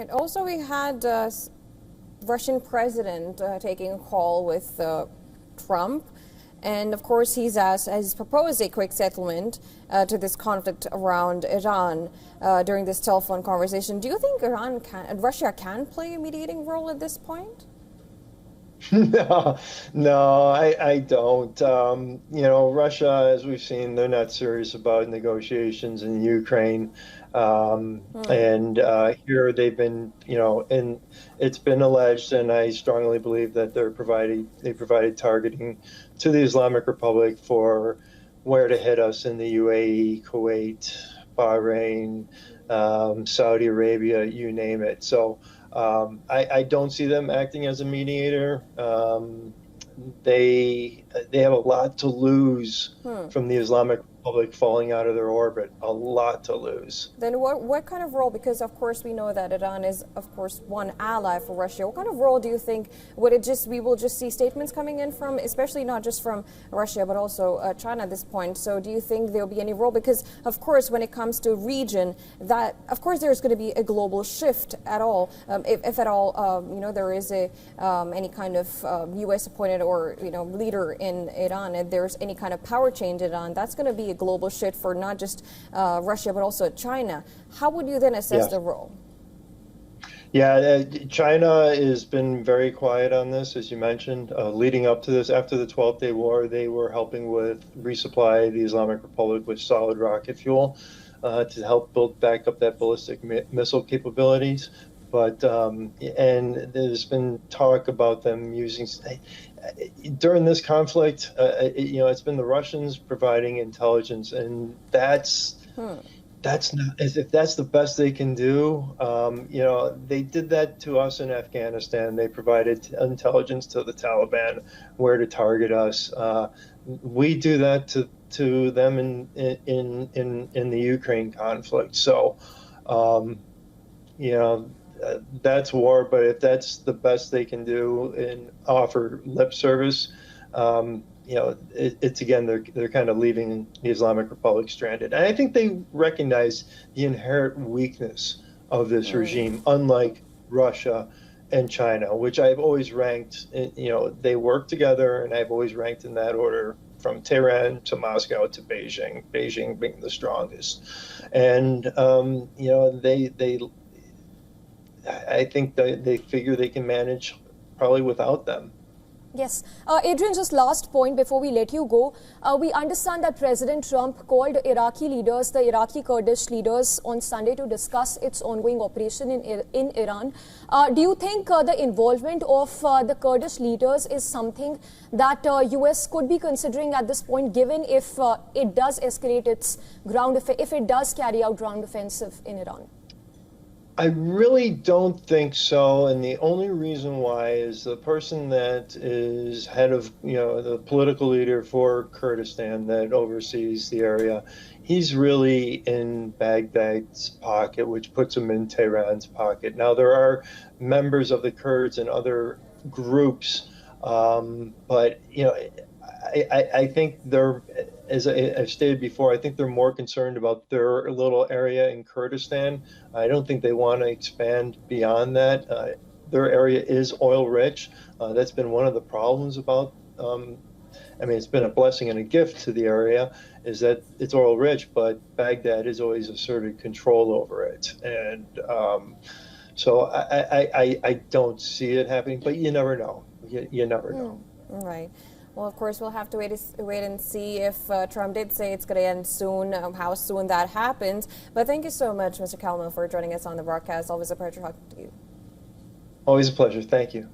Right. Also, we had Russian president taking a call with Trump. And of course, he's proposed a quick settlement to this conflict around Iran during this telephone conversation. Do you think Russia can play a mediating role at this point? No, I don't. Russia, as we've seen, they're not serious about negotiations in Ukraine. And here they've been, and it's been alleged, and I strongly believe that they provided targeting to the Islamic Republic for where to hit us in the UAE, Kuwait, Bahrain, Saudi Arabia, you name it. So I don't see them acting as a mediator. They have a lot to lose from the Islamic Republic falling out of their orbit, a lot to lose. Then what kind of role, because of course we know that Iran is of course one ally for Russia, what kind of role do you think we will just see statements coming in from, especially not just from Russia but also China at this point? So do you think there will be any role? Because of course when it comes to region, that of course there's going to be a global shift at all, if at all there is any kind of U.S. appointed or leader in Iran, and there's any kind of power change in Iran, that's going to be a global shift for not just Russia but also China. How would you then assess the role? Yeah, China has been very quiet on this, as you mentioned. Leading up to this, after the 12th Day War, they were helping with resupply the Islamic Republic with solid rocket fuel to help build back up that ballistic missile capabilities. But and there's been talk about them using during this conflict. It's been the Russians providing intelligence, and that's not, if that's the best they can do. They did that to us in Afghanistan. They provided intelligence to the Taliban where to target us. We do that to them in the Ukraine conflict. So, that's war, but if that's the best they can do and offer lip service, it's again, they're kind of leaving the Islamic Republic stranded. And I think they recognize the inherent weakness of this regime, unlike Russia and China, which I've always ranked, they work together, and I've always ranked in that order, from Tehran to Moscow to Beijing, Beijing being the strongest. And, I think they figure they can manage probably without them. Yes. Adrian, just last point before we let you go. We understand that President Trump called Iraqi leaders, the Iraqi Kurdish leaders, on Sunday to discuss its ongoing operation in Iran. Do you think the involvement of the Kurdish leaders is something that U.S. could be considering at this point, given if it does escalate its if it does carry out ground offensive in Iran? I really don't think so, and the only reason why is the person that is head of, the political leader for Kurdistan that oversees the area, he's really in Baghdad's pocket, which puts him in Tehran's pocket. Now, there are members of the Kurds and other groups, but, I think they're, as I've stated before, I think they're more concerned about their little area in Kurdistan. I don't think they want to expand beyond that. Their area is oil rich. That's been one of the problems about, it's been a blessing and a gift to the area, is that it's oil rich, but Baghdad has always asserted control over it. And so I don't see it happening, but you never know. You never know. Right. Well, of course, we'll have to wait and see if Trump did say it's going to end soon, how soon that happens. But thank you so much, Mr. Kalman, for joining us on the broadcast. Always a pleasure talking to you. Always a pleasure. Thank you.